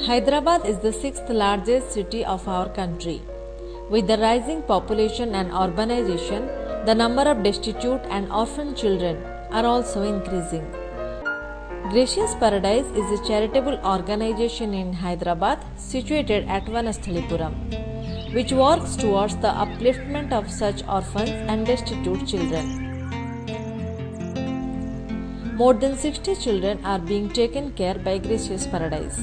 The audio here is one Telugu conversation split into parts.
Hyderabad is the sixth largest city of our country. With the rising population and urbanization, the number of destitute and orphan children are also increasing. Gracious Paradise is a charitable organization in Hyderabad situated at Vanasthalipuram, which works towards the upliftment of such orphans and destitute children. More than 60 children are being taken care by Gracious Paradise.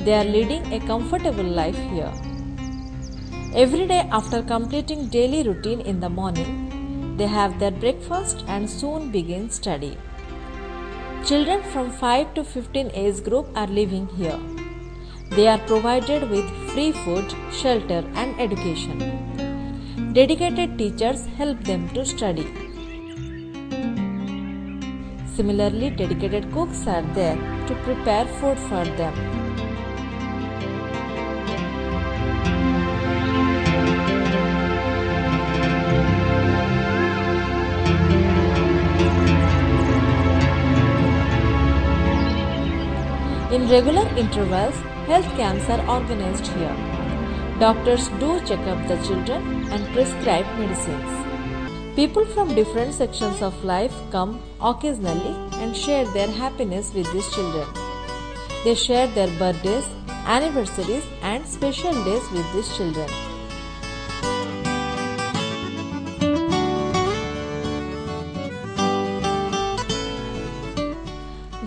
They are leading a comfortable life here. Every day after completing daily routine in the morning, they have their breakfast and soon begin study. Children from 5 to 15 age group are living here. They are provided with free food, shelter and education. Dedicated teachers help them to study. Similarly, dedicated cooks are there to prepare food for them. In regular intervals, health camps are organized here. Doctors do check up the children and prescribe medicines. People from different sections of life come occasionally and share their happiness with these children. They share their birthdays, anniversaries and special days with these children.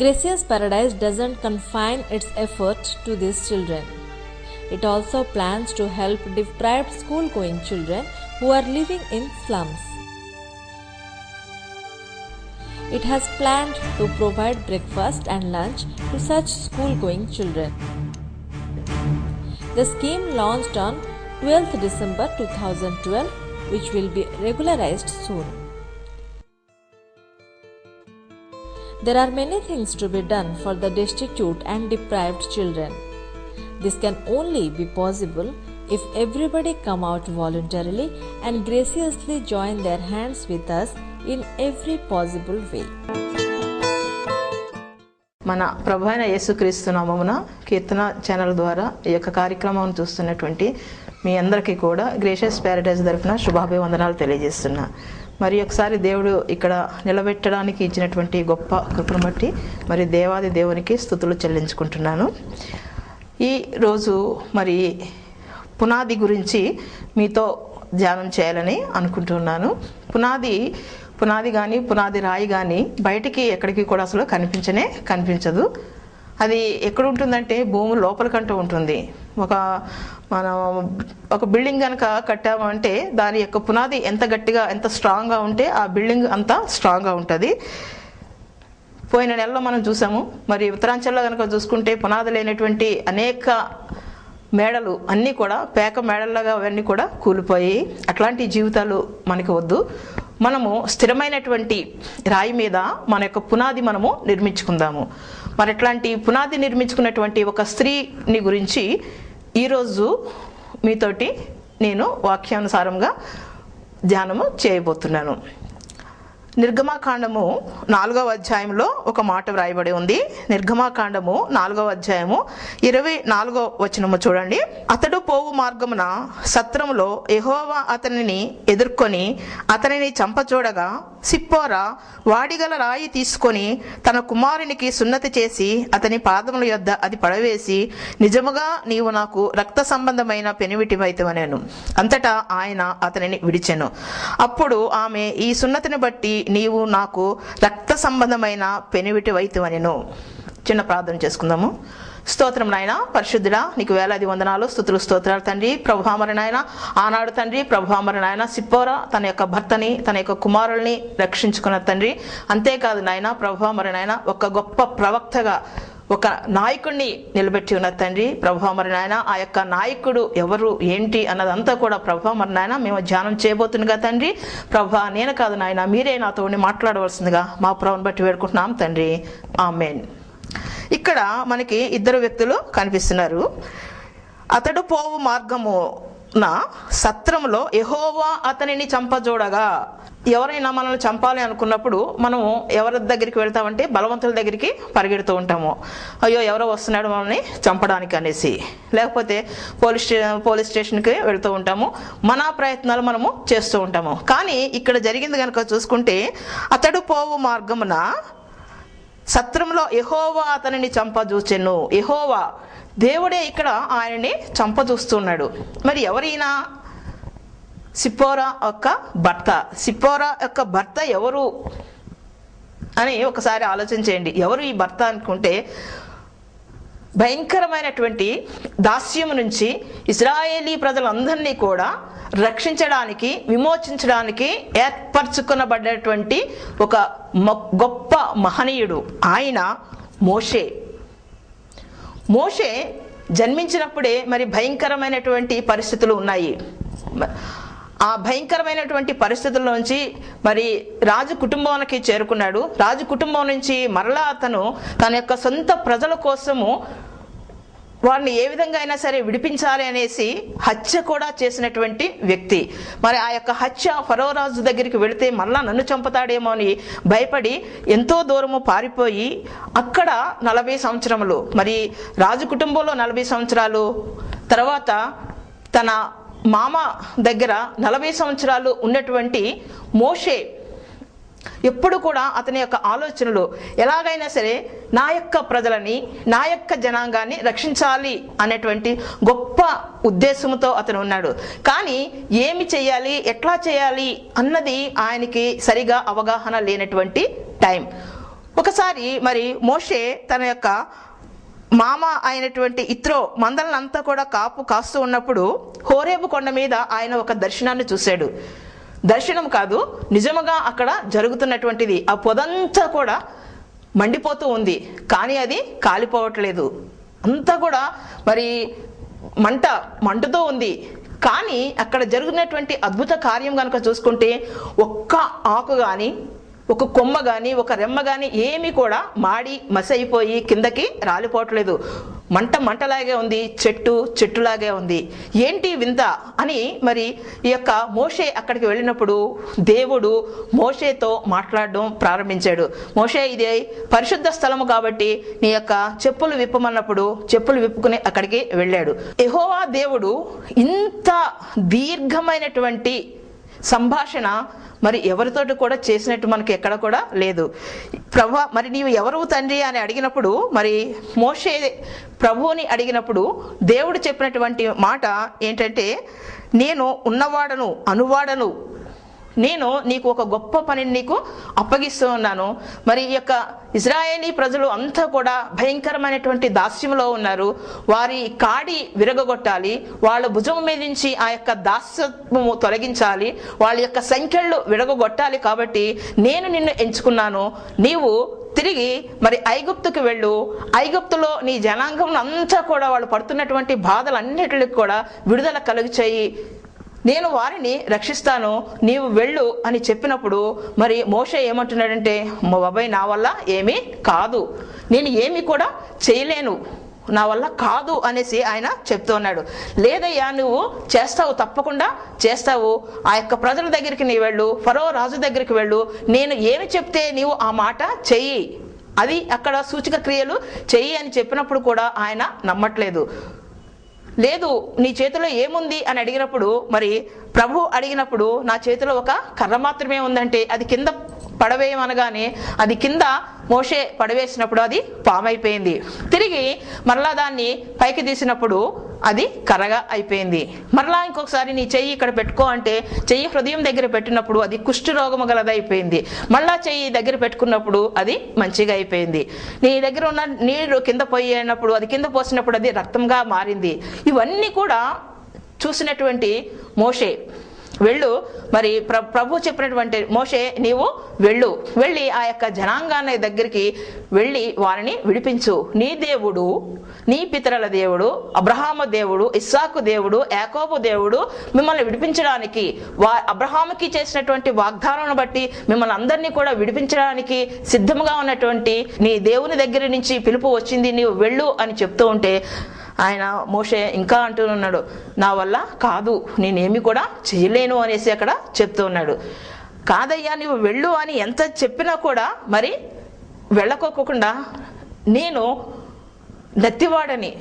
Gracious Paradise doesn't confine its effort to these children. It also plans to help deprived school-going children who are living in slums. It has planned to provide breakfast and lunch to such school-going children. The scheme launched on 12th December 2012, which will be regularized soon. There are many things to be done for the destitute and deprived children. This can only be possible if everybody come out voluntarily and graciously join their hands with us in every possible way. మన ప్రభు అయిన యేసుక్రీస్తు నామమున కీర్తన ఛానల్ ద్వారా ఈ యొక్క కార్యక్రమాన్ని చూస్తున్నటువంటి మీ అందరికీ కూడా గ్రేషియస్ ప్యారడైజ్ తరఫున శుభాభివందనాలు తెలియజేస్తున్నా. మరి ఒకసారి దేవుడు ఇక్కడ నిలబెట్టడానికి ఇచ్చినటువంటి గొప్ప కృపను బట్టి మరి దేవాది దేవునికి స్తుతులు చెల్లించుకుంటున్నాను. ఈ రోజు మరి పునాది గురించి మీతో ధ్యానం చేయాలని అనుకుంటున్నాను. పునాది కానీ పునాది రాయి కానీ బయటికి ఎక్కడికి కూడా అసలు కనిపించదు. అది ఎక్కడ ఉంటుందంటే భూమి లోపలికంటూ ఉంటుంది. మనం ఒక బిల్డింగ్ కనుక కట్టామంటే దాని యొక్క పునాది ఎంత గట్టిగా ఎంత స్ట్రాంగ్గా ఉంటే ఆ బిల్డింగ్ అంత స్ట్రాంగ్గా ఉంటుంది. పోయిన నెలలో మనం చూసాము. మరి ఉత్తరాంచల్లో కనుక చూసుకుంటే పునాది లేనటువంటి అనేక మేడలు అన్నీ కూడా పేక మేడల్లాగా అవన్నీ కూడా కూలిపోయి అట్లాంటి జీవితాలు మనకి వద్దు. మనము స్థిరమైనటువంటి రాయి మీద మన యొక్క పునాది మనము నిర్మించుకుందాము. మరి అట్లాంటి పునాది నిర్మించుకున్నటువంటి ఒక స్త్రీని గురించి ఈరోజు మీతోటి నేను వాక్యానుసారంగా ధ్యానము చేయబోతున్నాను. నిర్గమాకాండము 4వ అధ్యాయంలో ఒక మాట వ్రాయబడి ఉంది. నిర్గమాకాండము 4వ అధ్యాయము 24వ వచనము చూడండి. అతడు పోవు మార్గమున సత్రములో యెహోవా అతనిని ఎదుర్కొని అతనిని చంపచూడగా సిప్పోరా వాడిగల రాయి తీసుకొని తన కుమారునికి సున్నతి చేసి అతని పాదముల యొద్ద అది పడవేసి, నిజముగా నీవు నాకు రక్త సంబంధమైన పెనివిటివైతవనెను. అంతటా ఆయన అతనిని విడిచెను. అప్పుడు ఆమె, ఈ సున్నతిని బట్టి నీవు నాకు రక్త సంబంధమైన పెనివిటివైతవనెను. చిన్న ప్రార్థన చేసుకుందాము. స్తోత్రం నాయన, పరిశుద్ధుడా, నీకు వేలాది వందనాలు, స్తుతులు, స్తోత్రాలు తండ్రి. ప్రభువామరి నాయన, ఆనాడు తండ్రి ప్రభువామరి నాయన సిప్పోరా తన యొక్క భర్తని తన యొక్క కుమారుల్ని రక్షించుకున్న తండ్రి. అంతేకాదు నాయన ప్రభువామరి నాయన ఒక గొప్ప ప్రవక్తగా ఒక నాయకుడిని నిలబెట్టి ఉన్న తండ్రి. ప్రభువామరి నాయన ఆ యొక్క నాయకుడు ఎవరు ఏంటి అన్నదంతా కూడా ప్రభువామరి నాయన మేము ధ్యానం చేయబోతుండగా తండ్రి. ప్రభా నేను కాదు నాయన, మీరే నాతో మాట్లాడవలసిందిగా మా ప్రభుని బట్టి వేడుకుంటున్నాం తండ్రి. ఆమేన్. ఇక్కడ మనకి ఇద్దరు వ్యక్తులు కనిపిస్తున్నారు. అతడు పోవు మార్గము సత్రములో యెహోవా అతనిని చంపజూడగా. ఎవరైనా మనల్ని చంపాలి అనుకున్నప్పుడు మనం ఎవరి దగ్గరికి వెళ్తామంటే బలవంతుల దగ్గరికి పరిగెడుతూ ఉంటాము. అయ్యో ఎవరో వస్తున్నాడు మనల్ని చంపడానికి అనేసి, లేకపోతే పోలీస్ స్టేషన్కి వెళ్తూ ఉంటాము. మన ప్రయత్నాలు మనము చేస్తూ ఉంటాము. కానీ ఇక్కడ జరిగింది కనుక చూసుకుంటే, అతడు పోవు మార్గమున సత్రంలో యెహోవా అతనిని చంపజూచెను. యెహోవా దేవుడే ఇక్కడ ఆయనని చంపజూస్తున్నాడు. మరి ఎవరైనా సిప్పోరా యొక్క భర్త. సిప్పోరా యొక్క భర్త ఎవరు అని ఒకసారి ఆలోచన చేయండి. ఎవరు ఈ భర్త అనుకుంటే, భయంకరమైనటువంటి దాస్యము నుంచి ఇశ్రాయేలీ ప్రజలందరినీ కూడా రక్షించడానికి, విమోచించడానికి ఏర్పరచుకునబడ్డటువంటి ఒక గొప్ప మహనీయుడు ఆయన మోషే. మోషే జన్మించినప్పుడే మరి భయంకరమైనటువంటి పరిస్థితులు ఉన్నాయి. ఆ భయంకరమైనటువంటి పరిస్థితుల్లోంచి మరి రాజు కుటుంబానికి చేరుకున్నాడు. రాజు కుటుంబం నుంచి మరలా అతను తన యొక్క సొంత ప్రజల కోసము వారిని ఏ విధంగా అయినా సరే విడిపించాలి అనేసి హత్య కూడా చేసినటువంటి వ్యక్తి. మరి ఆ యొక్క హత్య ఫరో రాజు దగ్గరికి వెళితే మళ్ళా నన్ను చంపుతాడేమో అని భయపడి ఎంతో దూరము పారిపోయి అక్కడ 40 సంవత్సరములు, మరి రాజు కుటుంబంలో 40 సంవత్సరాలు, తర్వాత తన మామ దగ్గర 40 సంవత్సరాలు ఉన్నటువంటి మోషే ఎప్పుడు కూడా అతని యొక్క ఆలోచనలు ఎలాగైనా సరే నా యొక్క ప్రజలని, నా యొక్క జనాంగాన్ని రక్షించాలి అనేటువంటి గొప్ప ఉద్దేశంతో అతను ఉన్నాడు. కానీ ఏమి చేయాలి, ఎట్లా చేయాలి అన్నది ఆయనకి సరిగా అవగాహన లేనటువంటి టైం. ఒకసారి మరి మోషే తన యొక్క మామ అయినటువంటి ఇత్రో మందలనంతా కూడా కాస్తూ ఉన్నప్పుడు హోరేబు కొండ మీద ఆయన ఒక దర్శనాన్ని చూశాడు. దర్శనం కాదు, నిజముగా అక్కడ జరుగుతున్నటువంటిది. ఆ పొదంతా కూడా మండిపోతూ ఉంది, కానీ అది కాలిపోవట్లేదు. అంతా కూడా మరి మంటతో ఉంది. కానీ అక్కడ జరుగుతున్నటువంటి అద్భుత కార్యం కనుక చూసుకుంటే, ఒక్క ఆకు కానీ, ఒక కొమ్మ కానీ, ఒక రెమ్మ కానీ ఏమీ కూడా మాడి మసి అయిపోయి కిందకి రాలిపోవట్లేదు. మంటలాగే ఉంది, చెట్టులాగే ఉంది. ఏంటి వింత అని మరి ఈ యొక్క మోషే అక్కడికి వెళ్ళినప్పుడు దేవుడు మోషేతో మాట్లాడడం ప్రారంభించాడు. మోషే, ఇది పరిశుద్ధ స్థలము కాబట్టి నీ యొక్క చెప్పులు విప్పమన్నప్పుడు చెప్పులు విప్పుకుని అక్కడికి వెళ్ళాడు. యెహోవా దేవుడు ఇంత దీర్ఘమైనటువంటి సంభాషణ మరి ఎవరితోటి కూడా చేసినట్టు మనకి ఎక్కడ కూడా లేదు. ప్రభా, మరి నీవు ఎవరు తండ్రి అని అడిగినప్పుడు, మరి మోషే ప్రభువుని అడిగినప్పుడు దేవుడు చెప్పినటువంటి మాట ఏంటంటే, నేను ఉన్నవాడను, అనువాడను, నేను నీకు ఒక గొప్ప పనిని నీకు అప్పగిస్తూ ఉన్నాను. మరి ఈ యొక్క ఇశ్రాయేలీ ప్రజలు అంతా కూడా భయంకరమైనటువంటి దాస్యంలో ఉన్నారు. వారి కాడి విరగొట్టాలి, వాళ్ళ భుజం మీద నుంచి ఆ యొక్క దాస్యము తొలగించాలి, వాళ్ళ యొక్క సంఖ్యలు విరగొట్టాలి. కాబట్టి నేను నిన్ను ఎంచుకున్నాను. నీవు తిరిగి మరి ఐగుప్తుకు వెళ్ళు, ఐగుప్తులో నీ జనాంగం అంతా కూడా వాళ్ళు పడుతున్నటువంటి బాధలన్నిటికి కూడా విడుదల కలుగు చేయి, నేను వారిని రక్షిస్తాను, నీవు వెళ్ళు అని చెప్పినప్పుడు మరి మోషే ఏమంటున్నాడంటే, మా బాబాయ్ నా వల్ల ఏమీ కాదు, నేను ఏమీ కూడా చేయలేను, నా వల్ల కాదు అనేసి ఆయన చెప్తూ ఉన్నాడు. లేదయ్యా, నువ్వు చేస్తావు, తప్పకుండా చేస్తావు. ఆ యొక్క ప్రజల దగ్గరికి నీ వెళ్ళు, ఫరో రాజు దగ్గరికి వెళ్ళు, నేను ఏమి చెప్తే నీవు ఆ మాట చెయ్యి, అది అక్కడ సూచక క్రియలు చెయ్యి అని చెప్పినప్పుడు కూడా ఆయన నమ్మట్లేదు. లేదు, నీ చేతిలో ఏముంది అని అడిగినప్పుడు, మరి ప్రభు అడిగినప్పుడు నా చేతిలో ఒక కర్ర మాత్రమే ఉందంటే అది కింద పడవేయమనగానే అది కింద మోషే పడవేసినప్పుడు అది పామైపోయింది. తిరిగి మరలా దాన్ని పైకి తీసినప్పుడు అది కర్రగా అయిపోయింది. మరలా ఇంకొకసారి నీ చెయ్యి ఇక్కడ పెట్టుకో అంటే చెయ్యి హృదయం దగ్గర పెట్టినప్పుడు అది కుష్ఠ రోగము గలదైపోయింది. మళ్ళా చెయ్యి దగ్గర పెట్టుకున్నప్పుడు అది మంచిగా అయిపోయింది. నీ దగ్గర ఉన్న నీరు కింద పోయినప్పుడు, అది కింద పోసినప్పుడు అది రక్తంగా మారింది. ఇవన్నీ కూడా చూసినటువంటి మోషే, వెళ్ళు, మరి ప్రభు చెప్పినటువంటి మోషే నీవు వెళ్ళు, వెళ్ళి ఆ యొక్క జనాంగాన్ని దగ్గరికి వెళ్ళి వారిని విడిపించు. నీ దేవుడు, నీ పితరుల దేవుడు, అబ్రహాము దేవుడు, ఇస్సాకు దేవుడు, యాకోబు దేవుడు మిమ్మల్ని విడిపించడానికి, అబ్రహాముకి చేసినటువంటి వాగ్దానాన్ని బట్టి మిమ్మల్ని అందరినీ కూడా విడిపించడానికి సిద్ధంగా ఉన్నటువంటి నీ దేవుని దగ్గర నుంచి పిలుపు వచ్చింది, నీవు వెళ్ళు అని చెప్తూ ఉంటే ఆయన మోషే ఇంకా అంటూ ఉన్నాడు, నా వల్ల కాదు, నేనేమి కూడా చేయలేను అనేసి అక్కడ చెప్తూ ఉన్నాడు. కాదయ్యా నువ్వు వెళ్ళు అని ఎంత చెప్పినా కూడా మరి వెళ్ళకోకుండా నేను నత్తివాడని,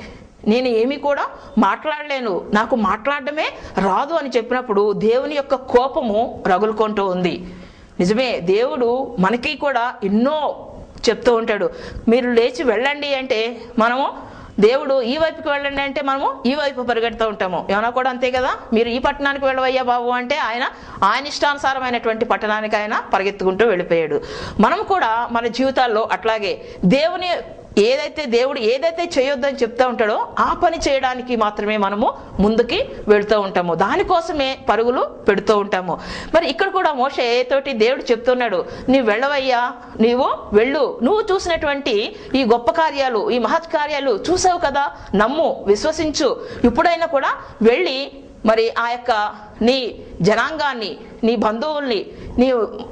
నేను ఏమి కూడా మాట్లాడలేను, నాకు మాట్లాడడమే రాదు అని చెప్పినప్పుడు దేవుని యొక్క కోపము రగులుకుంటూ ఉంది. నిజమే, దేవుడు మనకి కూడా ఎన్నో చెప్తూ ఉంటాడు. మీరు లేచి వెళ్ళండి అంటే మనము, దేవుడు ఈ వైపుకి వెళ్ళండి అంటే మనము ఈ వైపు పరిగెడుతూ ఉంటాము. ఏమైనా కూడా అంతే కదా, మీరు ఈ పట్టణానికి వెళ్ళవయ్యా బాబు అంటే ఆయన ఇష్టానుసారమైనటువంటి పట్టణానికి ఆయన పరిగెత్తుకుంటూ వెళ్ళిపోయాడు. మనం కూడా మన జీవితాల్లో అట్లాగే దేవుడు ఏదైతే చేయొద్దని చెప్తా ఉంటాడో ఆ పని చేయడానికి మాత్రమే మనము ముందుకి వెళుతూ ఉంటాము, దానికోసమే పరుగులు పెడుతూ ఉంటాము. మరి ఇక్కడ కూడా మోషే తోటి దేవుడు చెప్తున్నాడు, నీవు వెళ్ళవయ్యా, నీవు వెళ్ళు, నువ్వు చూసినటువంటి ఈ గొప్ప కార్యాలు, ఈ మహత్ కార్యాలు చూసావు కదా, నమ్ము, విశ్వసించు, ఇప్పుడైనా కూడా వెళ్ళి మరి ఆ యొక్క నీ జనాంగాన్ని, నీ బంధువుల్ని, నీ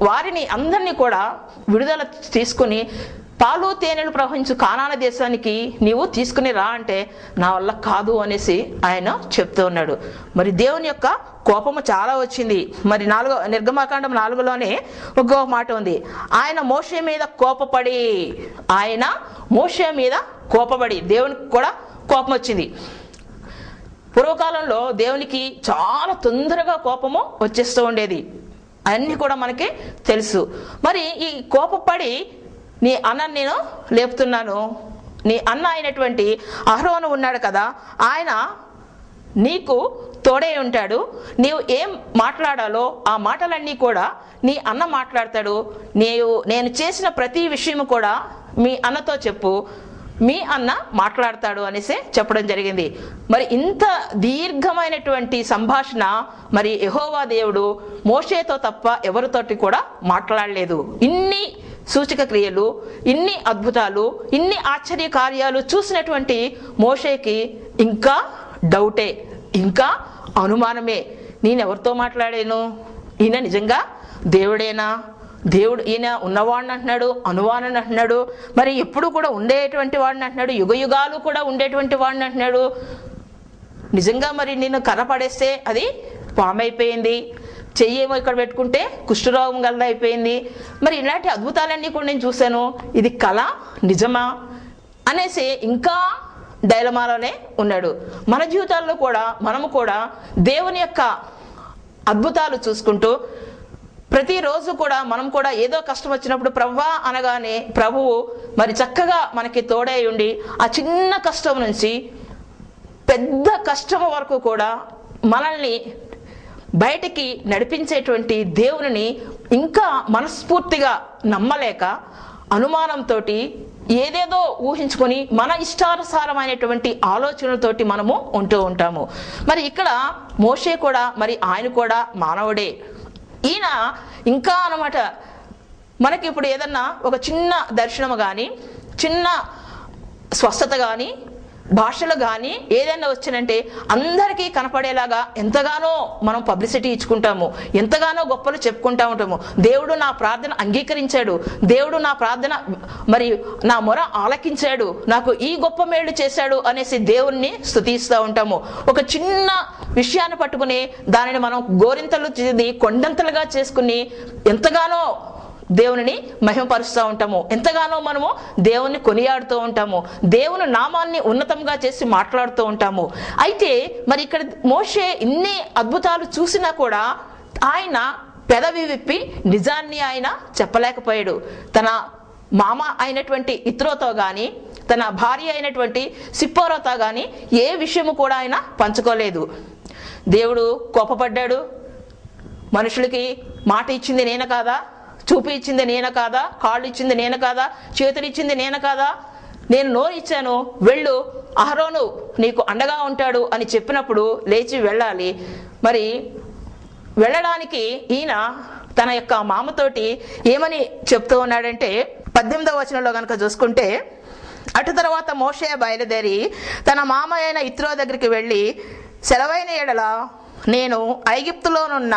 వారిని అందరినీ కూడా విడుదల తీసుకుని పాలు తేనెలు ప్రవహించు కానాన దేశానికి నీవు తీసుకుని రా అంటే నా వల్ల కాదు అనేసి ఆయన చెప్తూ ఉన్నాడు. మరి దేవుని యొక్క కోపము చాలా వచ్చింది. మరి నిర్గమాకాండం 4లోనే ఒక మాట ఉంది, ఆయన మోషే మీద కోపపడి దేవునికి కూడా కోపం వచ్చింది. పూర్వకాలంలో దేవునికి చాలా తొందరగా కోపము వచ్చేస్తూ ఉండేది, అన్నీ కూడా మనకి తెలుసు. మరి ఈ కోపపడి నీ అన్నని నేను లేపుతున్నాను, నీ అన్న అయినటువంటి అహరోను ఉన్నాడు కదా, ఆయన నీకు తోడే ఉంటాడు, నీవు ఏం మాట్లాడాలో ఆ మాటలన్నీ కూడా నీ అన్న మాట్లాడతాడు, నేను చేసిన ప్రతి విషయం కూడా మీ అన్నతో చెప్పు, మీ అన్న మాట్లాడతాడు అనేసి చెప్పడం జరిగింది. మరి ఇంత దీర్ఘమైనటువంటి సంభాషణ మరి యెహోవా దేవుడు మోషేతో తప్ప ఎవరితోటి కూడా మాట్లాడలేదు. ఇన్ని సూచక క్రియలు, ఇన్ని అద్భుతాలు, ఇన్ని ఆశ్చర్య కార్యాలు చూసినటువంటి మోషేకి ఇంకా డౌటే, ఇంకా అనుమానమే. నేనెవరితో మాట్లాడాను, ఈయన నిజంగా దేవుడేనా, దేవుడు ఈయన ఉన్నవాడిని అంటున్నాడు, అనువాణని అంటున్నాడు, మరి ఎప్పుడు కూడా ఉండేటువంటి వాడిని అంటున్నాడు, యుగ యుగాలు కూడా ఉండేటువంటి వాడిని అంటున్నాడు, నిజంగా మరి నేను కర్ర పడేస్తే అది పాము అయిపోయింది, చెయ్యేమో ఇక్కడ పెట్టుకుంటే కుష్ఠరోగం గలది అయిపోయింది, మరి ఇలాంటి అద్భుతాలన్నీ కూడా నేను చూశాను, ఇది కళ నిజమా అనేసి ఇంకా డైలమాలోనే ఉన్నాడు. మన జీవితాల్లో కూడా మనము కూడా దేవుని యొక్క అద్భుతాలు చూసుకుంటూ ప్రతిరోజు కూడా మనం కూడా ఏదో కష్టం వచ్చినప్పుడు ప్రభువా అనగానే ప్రభువు మరి చక్కగా మనకి తోడై ఉండి ఆ చిన్న కష్టం నుంచి పెద్ద కష్టం వరకు కూడా మనల్ని బయటికి నడిపించేటువంటి దేవుని ఇంకా మనస్ఫూర్తిగా నమ్మలేక అనుమానంతో ఏదేదో ఊహించుకొని మన ఇష్టానుసారమైనటువంటి ఆలోచనలతోటి మనము ఉంటూ ఉంటాము. మరి ఇక్కడ మోషే కూడా మరి ఆయన కూడా మానవుడే. ఈయన ఇంకా అన్నమాట మనకి ఇప్పుడు ఏదన్నా ఒక చిన్న దర్శనము కానీ, చిన్న స్వస్థత కానీ, భాషలు కానీ ఏదైనా వచ్చినంటే అందరికీ కనపడేలాగా ఎంతగానో మనం పబ్లిసిటీ ఇచ్చుకుంటాము, ఎంతగానో గొప్పలు చెప్పుకుంటా ఉంటాము. దేవుడు నా ప్రార్థన అంగీకరించాడు, దేవుడు నా ప్రార్థన మరి నా మొర ఆలకించాడు, నాకు ఈ గొప్ప మేలు చేశాడు అనేసి దేవుణ్ణి స్తుతిస్తూ ఉంటాము. ఒక చిన్న విషయాన్ని పట్టుకుని దానిని మనం గోరింతలు కొండంతలుగా చేసుకుని ఎంతగానో దేవుని మహిమపరుస్తూ ఉంటాము, ఎంతగానో మనము దేవుణ్ణి కొనియాడుతూ ఉంటాము, దేవుని నామాన్ని ఉన్నతంగా చేసి మాట్లాడుతూ ఉంటాము. అయితే మరి ఇక్కడ మోషే ఇన్ని అద్భుతాలు చూసినా కూడా ఆయన పెదవి విప్పి నిజాన్ని ఆయన చెప్పలేకపోయాడు. తన మామ అయినటువంటి ఇత్రోతో కానీ, తన భార్య అయినటువంటి సిప్పోరాతో కానీ ఏ విషయము కూడా ఆయన పంచుకోలేదు. దేవుడు కోపపడ్డాడు, మనుషులకి మాట ఇచ్చింది నేను కాదా, చూపు ఇచ్చింది నేను కాదా, కాళ్ళు ఇచ్చింది నేను కాదా, చేతులు ఇచ్చింది నేను కాదా, నేను నోరు ఇచ్చాను, వెళ్ళు, అహరోను నీకు అండగా ఉంటాడు అని చెప్పినప్పుడు లేచి వెళ్ళాలి. మరి వెళ్ళడానికి ఈయన తన యొక్క మామతోటి ఏమని చెప్తూ ఉన్నాడంటే 18వ వచనంలో కనుక చూసుకుంటే, అటు తర్వాత మోషే బయలుదేరి తన మామ అయిన ఇత్రో దగ్గరికి వెళ్ళి, సెలవైన ఎడల నేను ఐగుప్తులోనున్న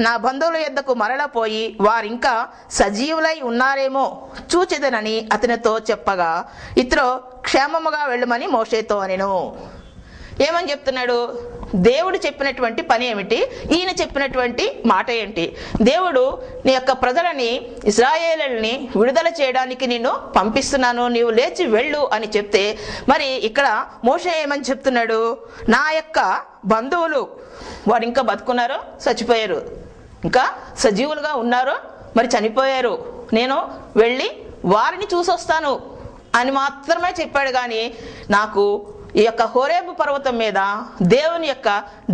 నా బంధువుల యొద్దకు మరలపోయి వారింకా సజీవులై ఉన్నారేమో చూచెదనని అతనితో చెప్పగా, ఇత్రో క్షేమముగా వెళ్ళమని మోషేతో అనెను. ఏమని చెప్తున్నాడు? దేవుడు చెప్పినటువంటి పని ఏమిటి, ఈయన చెప్పినటువంటి మాట ఏంటి? దేవుడు నీ యొక్క ప్రజలని, ఇశ్రాయేలుని విడుదల చేయడానికి నిన్ను పంపిస్తున్నాను, నీవు లేచి వెళ్ళు అని చెప్తే, మరి ఇక్కడ మోషే ఏమని చెప్తున్నాడు? నా యొక్క బంధువులు వారు ఇంకా బతుకున్నారో చచ్చిపోయారు, ఇంకా సజీవులుగా ఉన్నారో మరి చనిపోయారు, నేను వెళ్ళి వారిని చూసొస్తాను అని మాత్రమే చెప్పాడు. కానీ నాకు ఈ యొక్క హోరేబు పర్వతం మీద దేవుని యొక్క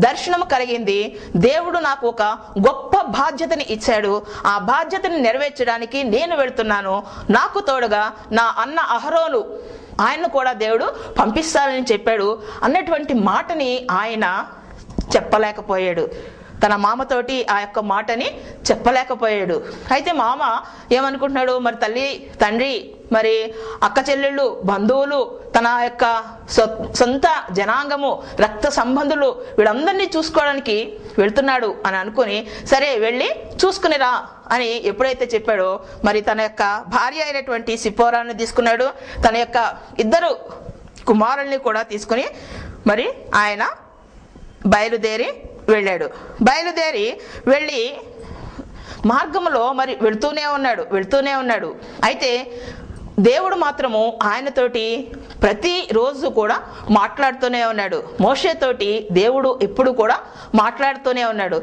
దర్శనం కలిగింది. దేవుడు నాకు ఒక గొప్ప బాధ్యతని ఇచ్చాడు. ఆ బాధ్యతని నెరవేర్చడానికి నేను వెళ్తున్నాను. నాకు తోడుగా నా అన్న అహరోను, ఆయన్ను కూడా దేవుడు పంపిస్తానని చెప్పాడు అన్నటువంటి మాటని ఆయన చెప్పలేకపోయాడు. తన మామతోటి ఆ యొక్క మాటని చెప్పలేకపోయాడు. అయితే మామ ఏమనుకుంటున్నాడు? మరి తల్లి, తండ్రి, మరి అక్క చెల్లెళ్ళు, బంధువులు, తన యొక్క సొంత జనాంగము, రక్త సంబంధులు, వీళ్ళందరినీ చూసుకోవడానికి వెళ్తున్నాడు అని అనుకుని, సరే వెళ్ళి చూసుకునిరా అని ఎప్పుడైతే చెప్పాడో, మరి తన యొక్క భార్య అయినటువంటి సిప్పోరాను తీసుకున్నాడు, తన యొక్క 2 కుమారుల్ని కూడా తీసుకుని మరి ఆయన బయలుదేరి వెళ్ళాడు. బయలుదేరి వెళ్ళి మార్గంలో మరి వెళ్తూనే ఉన్నాడు. అయితే దేవుడు మాత్రము ఆయనతోటి ప్రతిరోజు కూడా మాట్లాడుతూనే ఉన్నాడు. మోషేతోటి దేవుడు ఎప్పుడు కూడా మాట్లాడుతూనే ఉన్నాడు.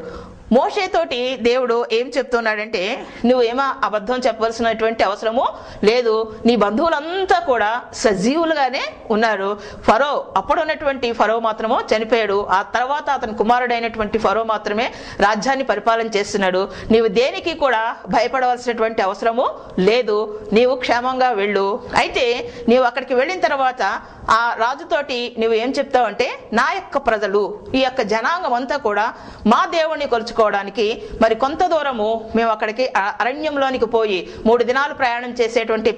మోషేతోటి దేవుడు ఏం చెప్తున్నాడంటే, నువ్వేమో అబద్ధం చెప్పవలసినటువంటి అవసరము లేదు, నీ బంధువులంతా కూడా సజీవులుగానే ఉన్నారు. ఫరో, అప్పుడు ఉన్నటువంటి ఫరో మాత్రము చనిపోయాడు. ఆ తర్వాత అతని కుమారుడైనటువంటి ఫరో మాత్రమే రాజ్యాన్ని పరిపాలన చేస్తున్నాడు. నీవు దేనికి కూడా భయపడవలసినటువంటి అవసరము లేదు, నీవు క్షేమంగా వెళ్ళు. అయితే నీవు అక్కడికి వెళ్ళిన తర్వాత ఆ రాజుతోటి నువ్వు ఏం చెప్తావంటే, నా యొక్క ప్రజలు, ఈ యొక్క జనాంగం అంతా కూడా మా దేవుణ్ణి కొలుచుకోవడానికి మరి కొంత దూరము మేము అక్కడికి అరణ్యంలోనికి పోయి 3 దినాలు ప్రయాణం చేసేటువంటి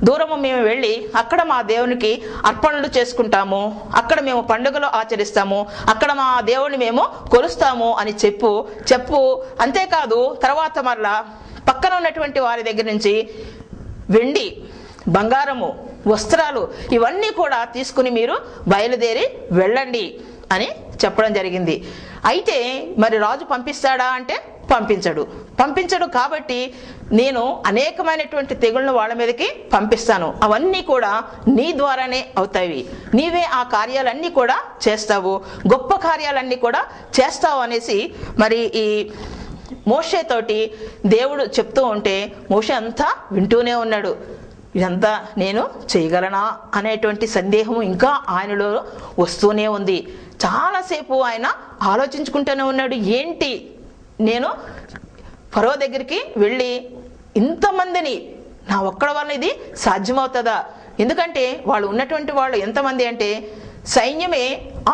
దూరము మేము వెళ్ళి అక్కడ మా దేవునికి అర్పణలు చేసుకుంటాము, అక్కడ మేము పండుగలు ఆచరిస్తాము, అక్కడ మా దేవుని మేము కొలుస్తాము అని చెప్పు. అంతేకాదు తర్వాత మరలా పక్కన ఉన్నటువంటి వారి దగ్గర నుంచి వెండి, బంగారము, వస్త్రాలు ఇవన్నీ కూడా తీసుకుని మీరు బయలుదేరి వెళ్ళండి అని చెప్పడం జరిగింది. అయితే మరి రాజు పంపిస్తాడా అంటే పంపించడు. కాబట్టి నేను అనేకమైనటువంటి తెగుళ్ళను వాళ్ళ మీదకి పంపిస్తాను, అవన్నీ కూడా నీ ద్వారానే అవుతాయి, నీవే ఆ కార్యాలన్నీ కూడా చేస్తావు, గొప్ప కార్యాలన్నీ కూడా చేస్తావు అనేసి మరి ఈ మోషేతోటి దేవుడు చెప్తూ ఉంటే మోషే అంతా వింటూనే ఉన్నాడు. ఇదంతా నేను చేయగలనా అనేటువంటి సందేహం ఇంకా ఆయనలో వస్తూనే ఉంది. చాలాసేపు ఆయన ఆలోచించుకుంటూనే ఉన్నాడు. ఏంటి, నేను ఫరో దగ్గరికి వెళ్ళి ఇంతమందిని నా ఒక్కడి వల్ల ఇది సాధ్యమవుతుందా? ఎందుకంటే వాళ్ళు ఉన్నటువంటి వాళ్ళు ఎంతమంది అంటే సైన్యమే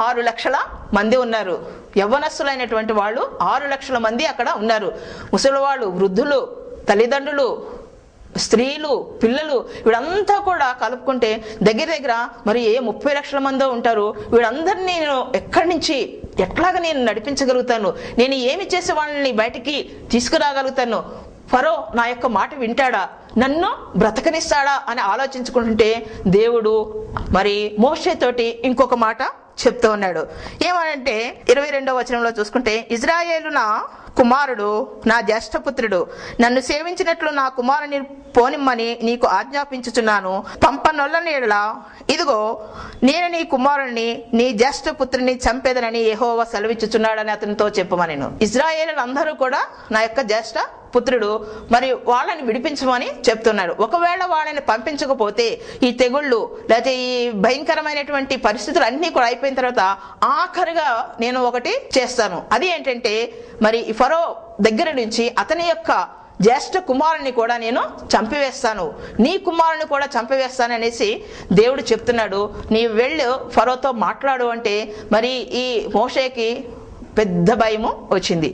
6 లక్షల మంది ఉన్నారు. యవ్వనస్తులైనటువంటి వాళ్ళు 6 లక్షల మంది అక్కడ ఉన్నారు. ముసలివాళ్ళు, వృద్ధులు, తల్లిదండ్రులు, స్త్రీలు, పిల్లలు, వీళ్ళంతా కూడా కలుపుకుంటే దగ్గర మరి 30 లక్షల మందో ఉంటారు. వీళ్ళందరినీ నేను ఎక్కడి నుంచి ఎట్లాగా నేను నడిపించగలుగుతాను? నేను ఏమి చేసే వాళ్ళని బయటికి తీసుకురాగలుగుతాను? ఫరో నా యొక్క మాట వింటాడా? నన్ను బ్రతకనిస్తాడా అని ఆలోచించుకుంటుంటే దేవుడు మరి మోషేతోటి ఇంకొక మాట చెప్తూ ఉన్నాడు. ఏమనంటే 22వ వచనంలో చూసుకుంటే, ఇజ్రాయేలు నా కుమారుడు, నా జ్యేష్ఠపుత్రుడు, నన్ను సేవించినట్లు నా కుమారుని పోనిమ్మని నీకు ఆజ్ఞాపించుచున్నాను. పంపనొల్లని ఎడల ఇదిగో నేను నీ కుమారుని, నీ జ్యేష్ఠపుత్రుని చంపేదనని యెహోవా సెలవిచ్చుచున్నాడని అతనితో చెప్పమనెను. ఇజ్రాయేలు అందరూ కూడా నా యొక్క జ్యేష్ఠ పుత్రుడు, మరి వాళ్ళని విడిపించమని చెప్తున్నాడు. ఒకవేళ వాళ్ళని పంపించకపోతే ఈ తెగుళ్ళు లేకపోతే ఈ భయంకరమైనటువంటి పరిస్థితులు అన్నీ కూడా అయిపోయిన తర్వాత ఆఖరిగా నేను ఒకటి చేస్తాను. అది ఏంటంటే మరి ఈ ఫరో దగ్గర నుంచి అతని యొక్క జ్యేష్ఠ కుమారుని కూడా నేను చంపివేస్తాను, నీ కుమారుని కూడా చంపివేస్తాను అనేసి దేవుడు చెప్తున్నాడు. నీవు వెళ్ళి ఫరోతో మాట్లాడు అంటే మరి ఈ మోషేకి పెద్ద భయము వచ్చింది.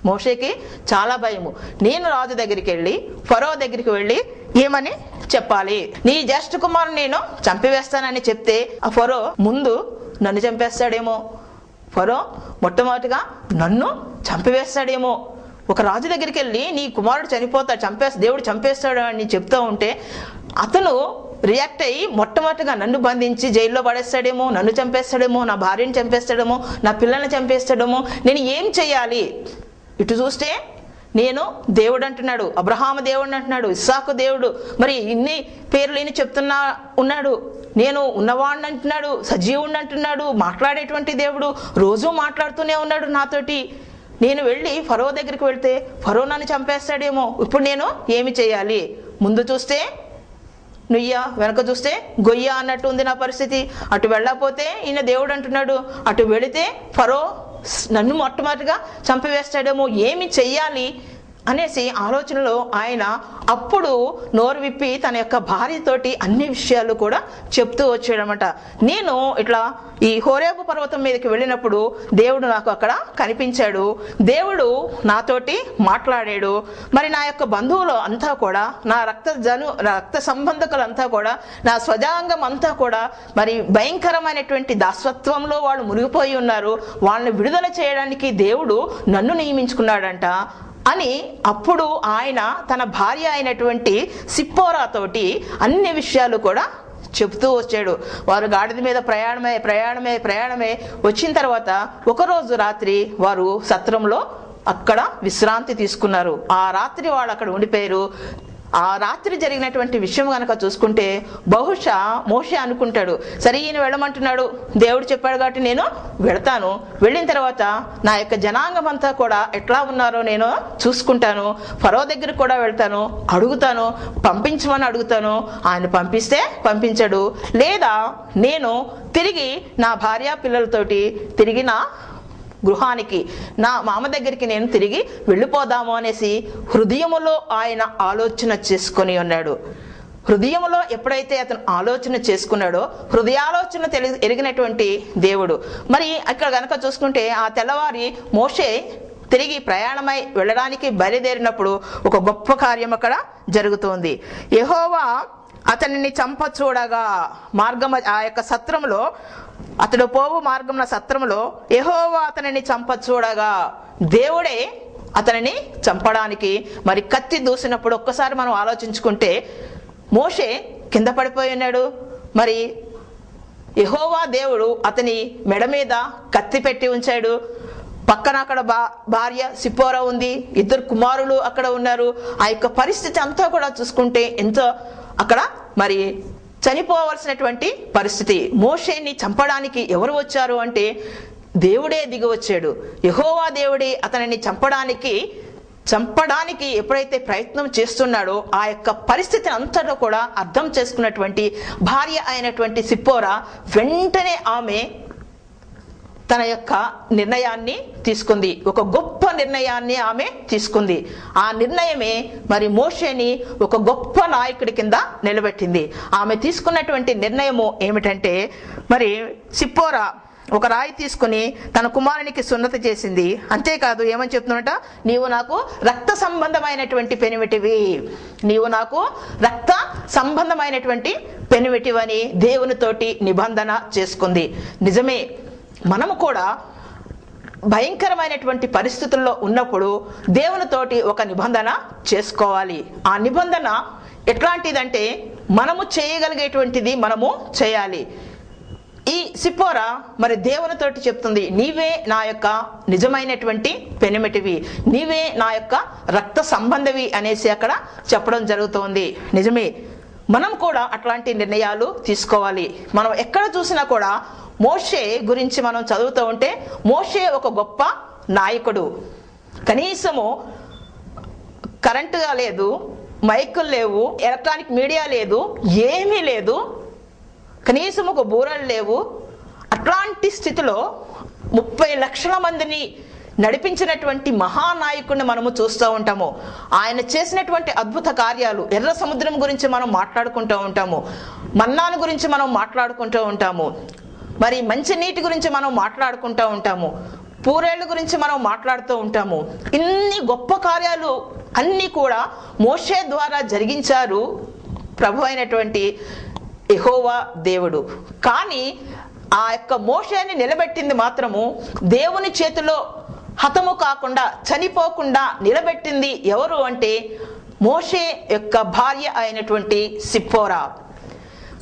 మోషేకి చాలా భయము. నేను రాజు దగ్గరికి వెళ్ళి ఫరో దగ్గరికి వెళ్ళి ఏమని చెప్పాలి? నీ జ్యేష్ఠ కుమారుని నేను చంపివేస్తానని చెప్తే ఆ ఫరో ముందు నన్ను చంపేస్తాడేమో, ఫరో మొట్టమొదటిగా నన్ను చంపివేస్తాడేమో. ఒక రాజు దగ్గరికి వెళ్ళి నీ కుమారుడు చనిపోతాడు, దేవుడు చంపేస్తాడు అని చెప్తూ ఉంటే అతను రియాక్ట్ అయ్యి మొట్టమొదటిగా నన్ను బంధించి జైల్లో పడేస్తాడేమో, నన్ను చంపేస్తాడేమో, నా భార్యను చంపేస్తాడేమో, నా పిల్లల్ని చంపేస్తాడేమో, నేను ఏం చేయాలి? ఇటు చూస్తే నేను దేవుడు అంటున్నాడు, అబ్రహాము దేవుడు అంటున్నాడు, ఇస్సాకు దేవుడు, మరి ఇన్ని పేర్లు ఈయన చెప్తున్నా ఉన్నాడు. నేను ఉన్నవాడిని అంటున్నాడు, సజీవుడిని అంటున్నాడు, మాట్లాడేటువంటి దేవుడు, రోజు మాట్లాడుతూనే ఉన్నాడు నాతోటి. నేను వెళ్ళి ఫరో దగ్గరికి వెళ్తే ఫరో నన్ను చంపేస్తాడేమో, ఇప్పుడు నేను ఏమి చేయాలి? ముందు చూస్తే నుయ్య, వెనక చూస్తే గొయ్య అన్నట్టు ఉంది నా పరిస్థితి. అటు వెళ్ళకపోతే ఈయన దేవుడు అంటున్నాడు, అటు వెళితే ఫరో నన్ను మొట్టమొదటిగా చంపివేస్తాడేమో, ఏమి చెయ్యాలి అనేసి ఆలోచనలో ఆయన అప్పుడు నోరు విప్పి తన యొక్క భార్యతోటి అన్ని విషయాలు కూడా చెప్తూ వచ్చాడనమాట. నేను ఇట్లా ఈ హోరేబు పర్వతం మీదకి వెళ్ళినప్పుడు దేవుడు నాకు అక్కడ కనిపించాడు, దేవుడు నాతోటి మాట్లాడాడు. మరి నా యొక్క బంధువులు అంతా కూడా, నా రక్త సంబంధకులంతా కూడా, నా స్వజాంగం అంతా కూడా మరి భయంకరమైనటువంటి దాసత్వంలో వాళ్ళు మునిగిపోయి ఉన్నారు. వాళ్ళని విడుదల చేయడానికి దేవుడు నన్ను నియమించుకున్నాడంట అని అప్పుడు ఆయన తన భార్య అయినటువంటి సిప్పోరాతోటి అన్ని విషయాలు కూడా చెప్తూ వచ్చాడు. వారు గాడిద మీద ప్రయాణమే వచ్చిన తర్వాత ఒకరోజు రాత్రి వారు సత్రంలో అక్కడ విశ్రాంతి తీసుకున్నారు. ఆ రాత్రి వాళ్ళు అక్కడ ఉండిపోయారు. ఆ రాత్రి జరిగినటువంటి విషయం కనుక చూసుకుంటే బహుశా మోషే అనుకుంటాడు, సరే ఈయన వెళ్ళమంటున్నాడు, దేవుడు చెప్పాడు కాబట్టి నేను వెళతాను, వెళ్ళిన తర్వాత నా యొక్క జనాంగం అంతా కూడా ఎట్లా ఉన్నారో నేను చూసుకుంటాను, ఫరో దగ్గర కూడా వెళ్తాను, అడుగుతాను, పంపించమని అడుగుతాను, ఆయన పంపిస్తే పంపించడు, లేదా నేను తిరిగి నా భార్య పిల్లలతోటి తిరిగి నా గృహానికి, నా మామ దగ్గరికి నేను తిరిగి వెళ్ళిపోదాము అనేసి హృదయములో ఆయన ఆలోచన చేసుకొని ఉన్నాడు. హృదయంలో ఎప్పుడైతే అతను ఆలోచన చేసుకున్నాడో, హృదయాలోచన ఎరిగినటువంటి దేవుడు. మరి అక్కడ కనుక చూసుకుంటే ఆ తెల్లవారి మోషే తిరిగి ప్రయాణమై వెళ్ళడానికి బయలుదేరినప్పుడు ఒక గొప్ప కార్యం అక్కడ జరుగుతోంది. యెహోవా అతనిని చంప చూడగా మార్గం, ఆ యొక్క సత్రంలో, అతడు పోవు మార్గంలో సత్రంలో యెహోవా అతనిని చంప చూడగా, దేవుడే అతనిని చంపడానికి మరి కత్తి దూసినప్పుడు ఒక్కసారి మనం ఆలోచించుకుంటే మోషే కింద పడిపోయి ఉన్నాడు. మరి యెహోవా దేవుడు అతని మెడ మీద కత్తి పెట్టి ఉంచాడు. పక్కన అక్కడ భార్య సిప్పోరా ఉంది, 2 కుమారులు అక్కడ ఉన్నారు. ఆ యొక్క పరిస్థితి అంతా కూడా చూసుకుంటే ఎంతో అక్కడ మరి చనిపోవలసినటువంటి పరిస్థితి. మోషేని చంపడానికి ఎవరు వచ్చారు అంటే దేవుడే దిగి వచ్చాడు. యెహోవా దేవుడే అతనిని చంపడానికి ఎప్పుడైతే ప్రయత్నం చేస్తున్నాడో ఆ యొక్క పరిస్థితిని అంతటా కూడా అర్థం చేసుకున్నటువంటి భార్య అయినటువంటి సిప్పోరా వెంటనే ఆమె తన యొక్క నిర్ణయాన్ని తీసుకుంది. ఒక గొప్ప నిర్ణయాన్ని ఆమె తీసుకుంది. ఆ నిర్ణయమే మరి మోషేని ఒక గొప్ప నాయకుడి కింద నిలబెట్టింది. ఆమె తీసుకున్నటువంటి నిర్ణయము ఏమిటంటే, మరి సిప్పోరా ఒక రాయి తీసుకుని తన కుమారునికి సున్నతి చేసింది. అంతేకాదు ఏమని చెప్తున్నట, నీవు నాకు రక్త సంబంధమైనటువంటి పెనిమిటివి, నీవు నాకు రక్త సంబంధమైనటువంటి పెనిమిటివని దేవునితోటి నిబంధన చేసుకుంది. నిజమే, మనము కూడా భయంకరమైనటువంటి పరిస్థితుల్లో ఉన్నప్పుడు దేవునితోటి ఒక నిబంధన చేసుకోవాలి. ఆ నిబంధన ఎట్లాంటిదంటే మనము చేయగలిగేటువంటిది మనము చేయాలి. ఈ సిప్పోరా మరి దేవునితోటి చెప్తుంది, నీవే నా యొక్క నిజమైనటువంటి పెనిమిటివి, నీవే నా యొక్క రక్త సంబంధవి అనేసి అక్కడ చెప్పడం జరుగుతోంది. నిజమే, మనం కూడా అట్లాంటి నిర్ణయాలు తీసుకోవాలి. మనం ఎక్కడ చూసినా కూడా మోషే గురించి మనం చదువుతూ ఉంటే మోషే ఒక గొప్ప నాయకుడు. కనీసము కరెంటుగా లేదు, మైకులు లేవు, ఎలక్ట్రానిక్ మీడియా లేదు, ఏమీ లేదు, కనీసం ఒక బూరలు లేవు. అట్లాంటి స్థితిలో 30 లక్షల మందిని నడిపించినటువంటి మహానాయకుడిని మనము చూస్తూ ఉంటాము. ఆయన చేసినటువంటి అద్భుత కార్యాలు, ఎర్ర సముద్రం గురించి మనం మాట్లాడుకుంటూ ఉంటాము, మన్నాను గురించి మనం మాట్లాడుకుంటూ ఉంటాము, మరి మంచి నీటి గురించి మనం మాట్లాడుకుంటూ ఉంటాము, పూరేళ్ళ గురించి మనం మాట్లాడుతూ ఉంటాము. ఇన్ని గొప్ప కార్యాలు అన్నీ కూడా మోషే ద్వారా జరిగించారు ప్రభు అయినటువంటి యెహోవా దేవుడు. కానీ ఆ యొక్క మోషేని నిలబెట్టింది మాత్రము దేవుని చేతిలో హతము కాకుండా, చనిపోకుండా నిలబెట్టింది ఎవరు అంటే మోషే యొక్క భార్య అయినటువంటి సిప్పోరా.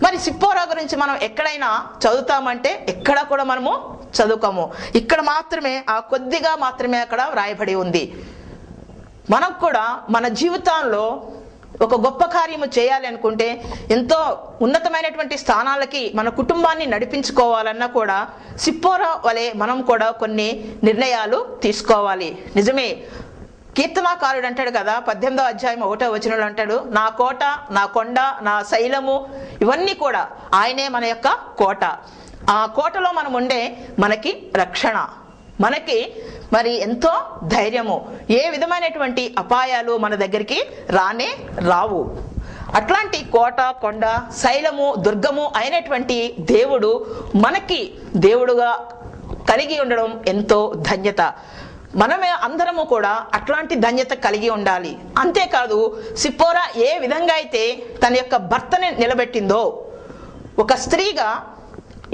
మరి సిప్పోరా గురించి మనం ఎక్కడైనా చదువుతామంటే ఎక్కడ కూడా మనము చదువుకోము. ఇక్కడ మాత్రమే ఆ కొద్దిగా మాత్రమే అక్కడ వ్రాయబడి ఉంది. మనం కూడా మన జీవితంలో ఒక గొప్ప కార్యము చేయాలి అనుకుంటే, ఎంతో ఉన్నతమైనటువంటి స్థానాలకి మన కుటుంబాన్ని నడిపించుకోవాలన్నా కూడా సిప్పోరా వలె మనం కూడా కొన్ని నిర్ణయాలు తీసుకోవాలి. నిజమే, కీర్తనాకారుడు అంటాడు కదా, 18వ అధ్యాయం 1వ వచనంలో అంటాడు, నా కోట, నా కొండ, నా శైలము, ఇవన్నీ కూడా ఆయనే మన యొక్క కోట. ఆ కోటలో మనం ఉండే మనకి రక్షణ, మనకి మరి ఎంతో ధైర్యము, ఏ విధమైనటువంటి అపాయాలు మన దగ్గరికి రానే రావు. అట్లాంటి కోట, కొండ, శైలము, దుర్గము అయినటువంటి దేవుడు మనకి దేవుడుగా కలిగి ఉండడం ఎంతో ధన్యత. మనమే అందరము కూడా అట్లాంటి ధన్యత కలిగి ఉండాలి. అంతేకాదు, సిప్పోరా ఏ విధంగా అయితే తన యొక్క భర్తని నిలబెట్టిందో, ఒక స్త్రీగా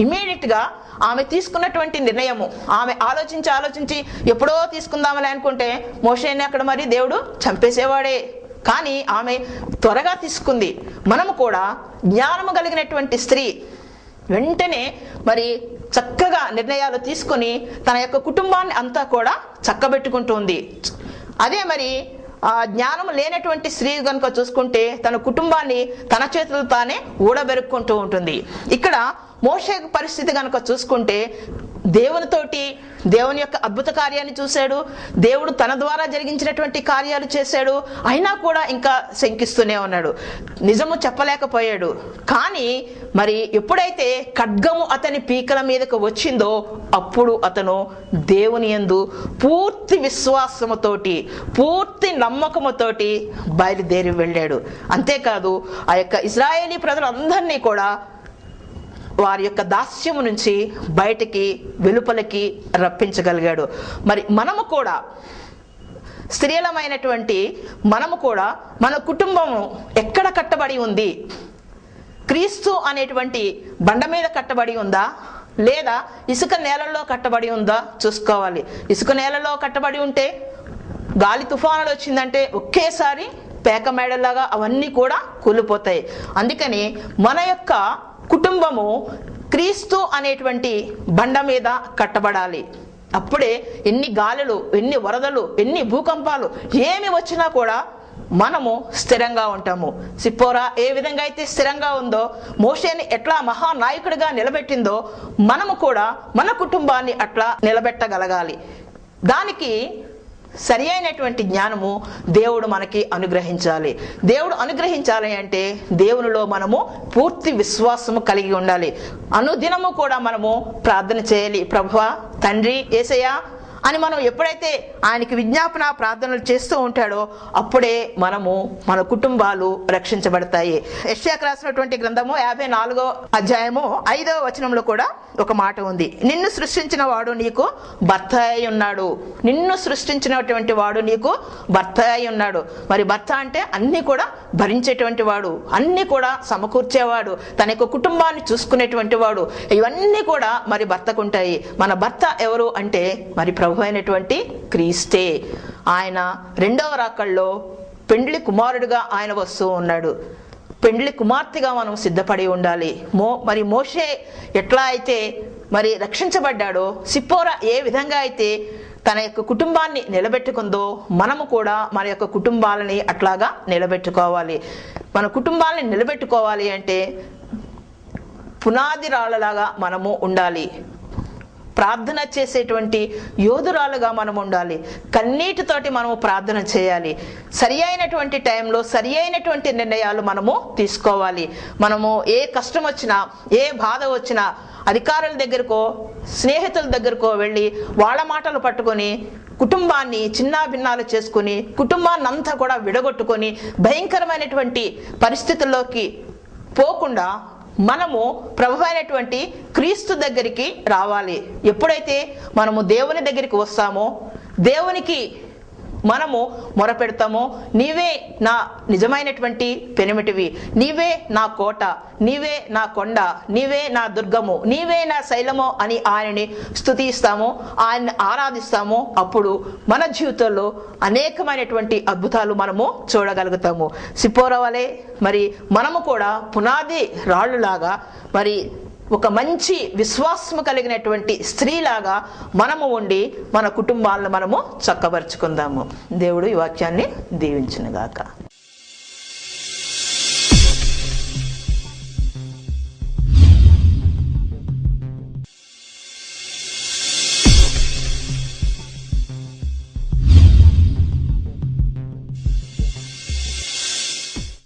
ఇమీడియట్గా ఆమె తీసుకున్నటువంటి నిర్ణయము, ఆమె ఆలోచించి ఎప్పుడో తీసుకుందామని అనుకుంటే మోషేని అక్కడ మరి దేవుడు చంపేసేవాడే, కానీ ఆమె త్వరగా తీసుకుంది. మనము కూడా జ్ఞానము కలిగినటువంటి స్త్రీ వెంటనే మరి చక్కగా నిర్ణయాలు తీసుకొని తన యొక్క కుటుంబాన్ని అంతా కూడా చక్కబెట్టుకుంటుంది. అదే మరి ఆ జ్ఞానం లేనటువంటి స్త్రీ కనుక చూసుకుంటే తన కుటుంబాన్ని తన చేతులు తానే ఊడబెరుక్కుంటూ ఉంటుంది. ఇక్కడ మోషే పరిస్థితి కనుక చూసుకుంటే దేవునితోటి దేవుని యొక్క అద్భుత కార్యాన్ని చూశాడు, దేవుడు తన ద్వారా జరిగించినటువంటి కార్యాలు చేశాడు, అయినా కూడా ఇంకా శంకిస్తూనే ఉన్నాడు, నిజము చెప్పలేకపోయాడు. కానీ మరి ఎప్పుడైతే ఖడ్గము అతని పీకల మీదకు వచ్చిందో అప్పుడు అతను దేవుని యందు పూర్తి విశ్వాసముతోటి, పూర్తి నమ్మకముతోటి బయలుదేరి వెళ్ళాడు. అంతేకాదు, ఆ యొక్క ఇశ్రాయేలీ ప్రజలందరినీ కూడా వారి యొక్క దాస్యము నుంచి బయటికి వెలుపలికి రప్పించగలిగాడు. మరి మనము కూడా స్త్రీలమైనటువంటి మనము కూడా మన కుటుంబము ఎక్కడ కట్టబడి ఉంది? క్రీస్తు అనేటువంటి బండ మీద కట్టబడి ఉందా, లేదా ఇసుక నేలల్లో కట్టబడి ఉందా చూసుకోవాలి. ఇసుక నేలలో కట్టబడి ఉంటే గాలి తుఫానులు వచ్చిందంటే ఒకేసారి పేక మేడలాగా అవన్నీ కూడా కూలిపోతాయి. అందుకని మన యొక్క కుటుంబము క్రీస్తు అనేటువంటి బండ మీద కట్టబడాలి. అప్పుడే ఎన్ని గాలులు, ఎన్ని వరదలు, ఎన్ని భూకంపాలు ఏమి వచ్చినా కూడా మనము స్థిరంగా ఉంటాము. సిప్పోరా ఏ విధంగా అయితే స్థిరంగా ఉందో, మోషేని ఎట్లా మహానాయకుడిగా నిలబెట్టిందో, మనము కూడా మన కుటుంబాన్ని అట్లా నిలబెట్టగలగాలి. దానికి సరి అయినటువంటి జ్ఞానము దేవుడు మనకి అనుగ్రహించాలి. దేవుడు అనుగ్రహించాలి అంటే దేవునిలో మనము పూర్తి విశ్వాసము కలిగి ఉండాలి. అనుదినము కూడా మనము ప్రార్థన చేయాలి. ప్రభువా, తండ్రి, యేసయ్యా అని మనం ఎప్పుడైతే ఆయనకి విజ్ఞాపన ప్రార్థనలు చేస్తూ ఉంటాడో అప్పుడే మనము మన కుటుంబాలు రక్షించబడతాయి. యెషయాకు రాసినటువంటి గ్రంథము 54వ అధ్యాయము 5వ వచనంలో కూడా ఒక మాట ఉంది, నిన్ను సృష్టించిన వాడు నీకు భర్త అయి ఉన్నాడు. నిన్ను సృష్టించినటువంటి వాడు నీకు భర్త అయి ఉన్నాడు. మరి భర్త అంటే అన్ని కూడా భరించేటువంటి వాడు, అన్ని కూడా సమకూర్చేవాడు, తన యొక్క కుటుంబాన్ని చూసుకునేటువంటి వాడు. ఇవన్నీ కూడా మరి భర్తకుంటాయి. మన భర్త ఎవరు అంటే మరి ప్రభు అయినటువంటి క్రీస్తే. ఆయన రెండవ రాకల్లో పెండ్లి కుమారుడిగా ఆయన వస్తూ ఉన్నాడు. పెండ్లి కుమార్తెగా మనం సిద్ధపడి ఉండాలి. మరి మోషే ఎట్లా అయితే మరి రక్షించబడ్డాడో, సిప్పోరా ఏ విధంగా అయితే తన యొక్క కుటుంబాన్ని నిలబెట్టుకుందో, మనము కూడా మన యొక్క కుటుంబాలని అట్లాగా నిలబెట్టుకోవాలి. మన కుటుంబాలని నిలబెట్టుకోవాలి అంటే పునాది రాళ్ళలాగా మనము ఉండాలి. ప్రార్థన చేసేటువంటి యోధురాలుగా మనం ఉండాలి. కన్నీటితోటి మనము ప్రార్థన చేయాలి. సరి అయినటువంటి టైంలో సరి అయినటువంటి నిర్ణయాలు మనము తీసుకోవాలి. మనము ఏ కష్టం వచ్చినా, ఏ బాధ వచ్చినా అధికారుల దగ్గరకో స్నేహితుల దగ్గరకో వెళ్ళి వాళ్ళ మాటలు పట్టుకొని కుటుంబాన్ని చిన్నాభిన్నాలు చేసుకుని కుటుంబాన్ని అంతా కూడా విడగొట్టుకొని భయంకరమైనటువంటి పరిస్థితుల్లోకి పోకుండా మనము ప్రభు అయినటువంటి క్రీస్తు దగ్గరికి రావాలి. ఎప్పుడైతే మనము దేవుని దగ్గరికి వస్తామో, దేవునికి మనము మొరపెడతామో, నీవే నా నిజమైనటువంటి పెనిమిటివి, నీవే నా కోట, నీవే నా కొండ, నీవే నా దుర్గము, నీవే నా శైలము అని ఆయనని స్తుతిస్తామో, ఆయన్ని ఆరాధిస్తామో, అప్పుడు మన జీవితంలో అనేకమైనటువంటి అద్భుతాలు మనము చూడగలుగుతాము. సిపోరా వలె మరి మనము కూడా పునాది రాళ్ళులాగా మరి ఒక మంచి విశ్వాసము కలిగినటువంటి స్త్రీలాగా మనము ఉండి మన కుటుంబాలను మనము చక్కబరుచుకుందాము. దేవుడు ఈ వాక్యాన్ని దీవించునుగాక.